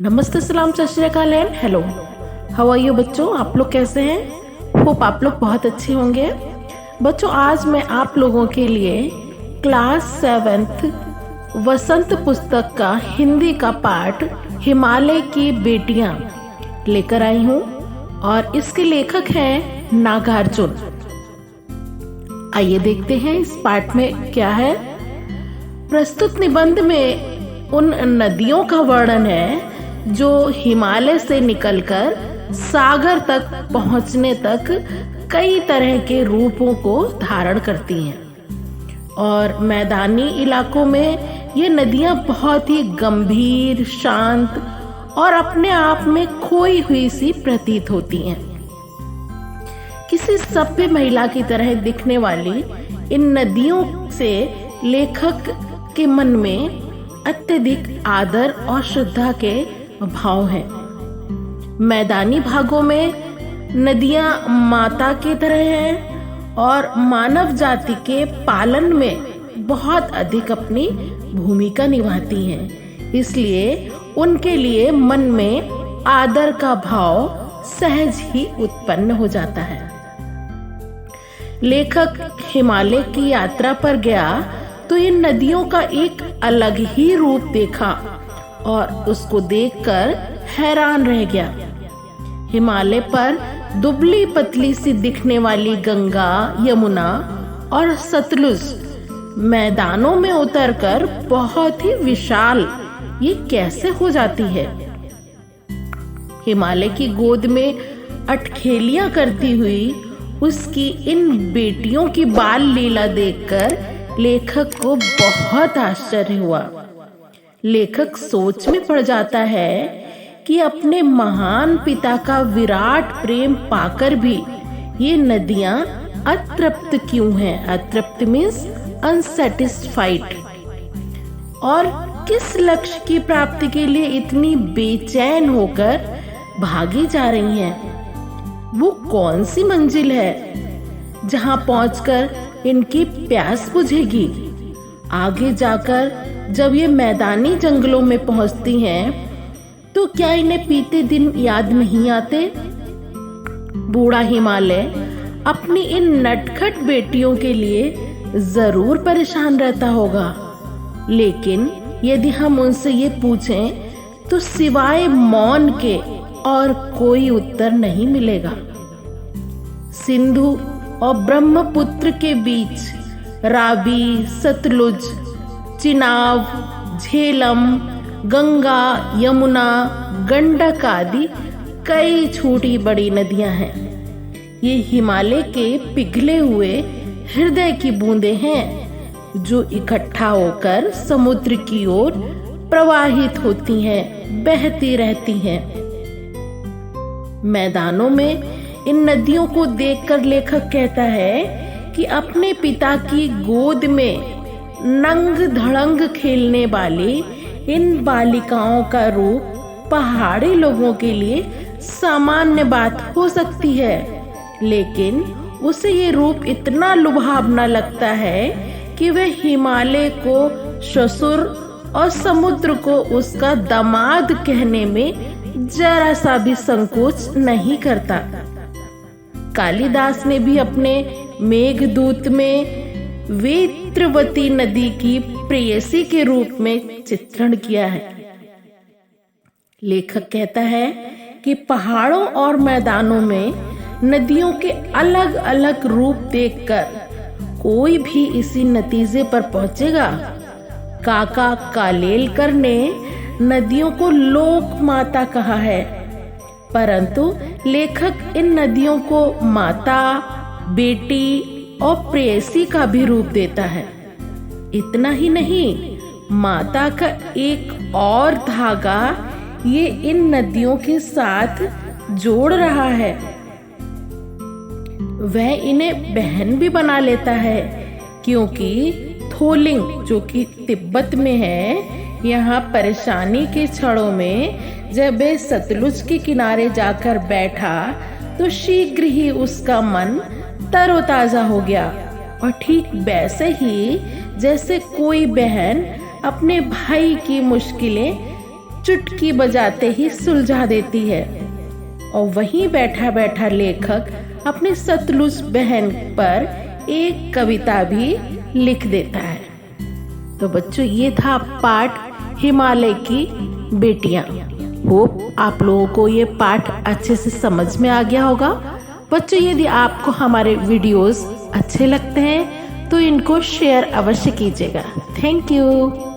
नमस्ते, सलाम, Sat Sri Akal and hello. How are you बच्चों? आप लोग कैसे हैं? होप आप लोग बहुत अच्छे होंगे। बच्चों, आज मैं आप लोगों के लिए क्लास 7th वसंत पुस्तक का हिंदी का पाठ हिमालय की बेटियां लेकर आई हूँ और इसके लेखक हैं नागार्जुन। आइए देखते हैं इस पाठ में क्या है। प्रस्तुत निबंध में उन नदियों का वर्णन है जो हिमालय से निकलकर सागर तक पहुंचने तक कई तरह के रूपों को धारण करती हैं और मैदानी इलाकों में ये नदियां बहुत ही गंभीर, शांत और अपने आप में खोई हुई सी प्रतीत होती हैं। किसी सभ्य महिला की तरह दिखने वाली इन नदियों से लेखक के मन में अत्यधिक आदर और श्रद्धा के भाव हैं। मैदानी भागों में नदियां माता की तरह हैं और मानव जाति के पालन में बहुत अधिक अपनी भूमिका निभाती हैं। इसलिए उनके लिए मन में आदर का भाव सहज ही उत्पन्न हो जाता है। लेखक हिमालय की यात्रा पर गया तो इन नदियों का एक अलग ही रूप देखा और उसको देखकर हैरान रह गया। हिमालय पर दुबली पतली सी दिखने वाली गंगा, यमुना और सतलुज मैदानों में उतरकर बहुत ही विशाल ये कैसे हो जाती है। हिमालय की गोद में अटखेलियां करती हुई उसकी इन बेटियों की बाल लीला देखकर लेखक को बहुत आश्चर्य हुआ। लेखक सोच में पड़ जाता है कि अपने महान पिता का विराट प्रेम पाकर भी ये नदियां अतृप्त क्यों हैं। अतृप्त मीन्स अनसेटिस्फाइड। और किस लक्ष्य की प्राप्ति के लिए इतनी बेचैन होकर भागी जा रही हैं। वो कौन सी मंजिल है जहां पहुंचकर इनकी प्यास बुझेगी। आगे जाकर जब ये मैदानी जंगलों में पहुंचती हैं तो क्या इन्हें बीते दिन याद नहीं आते। बूढ़ा हिमालय अपनी इन नटखट बेटियों के लिए जरूर परेशान रहता होगा, लेकिन यदि हम उनसे ये पूछें तो सिवाय मौन के और कोई उत्तर नहीं मिलेगा। सिंधु और ब्रह्मपुत्र के बीच रावी, सतलुज, चिनाब, झेलम, गंगा, यमुना, गंडक आदि कई छोटी बड़ी नदियां हैं। ये हिमालय के पिघले हुए हृदय की बूंदें हैं जो इकट्ठा होकर समुद्र की ओर प्रवाहित होती हैं, बहती रहती हैं। मैदानों में इन नदियों को देखकर लेखक कहता है कि अपने पिता की गोद में नंग धड़ंग खेलने वाली इन बालिकाओं का रूप पहाड़ी लोगों के लिए सामान्य बात हो सकती है, लेकिन उसे ये रूप इतना लुभावना लगता है कि वह हिमालय को ससुर और समुद्र को उसका दामाद कहने में जरा सा भी संकोच नहीं करता। कालिदास ने भी अपने मेघदूत में वेत्रवती नदी की प्रेयसी के रूप में चित्रण किया है। लेखक कहता है कि पहाड़ों और मैदानों में नदियों के अलग अलग रूप देखकर कोई भी इसी नतीजे पर पहुंचेगा। काका कालेलकर ने नदियों को लोक माता कहा है, परंतु लेखक इन नदियों को माता, बेटी और प्रेयसी का भी रूप देता है। इतना ही नहीं, माता का एक और धागा ये इन नदियों के साथ जोड़ रहा है। वह इन्हें बहन भी बना लेता है, क्योंकि थोलिंग जो कि तिब्बत में है, यहाँ परेशानी के क्षणों में जब वह सतलुज के किनारे जाकर बैठा तो शीघ्र ही उसका मन तरोताजा हो गया। और ठीक वैसे ही जैसे कोई बहन अपने भाई की मुश्किलें चुटकी बजाते ही सुलझा देती है। और वहीं बैठा बैठा लेखक अपनी सतलुज बहन पर एक कविता भी लिख देता है। तो बच्चों, ये था पाठ हिमालय की बेटियां। होप आप लोगों को ये पाठ अच्छे से समझ में आ गया होगा। बच्चों, यदि आपको हमारे वीडियोस अच्छे लगते हैं तो इनको शेयर अवश्य कीजिएगा। Thank you.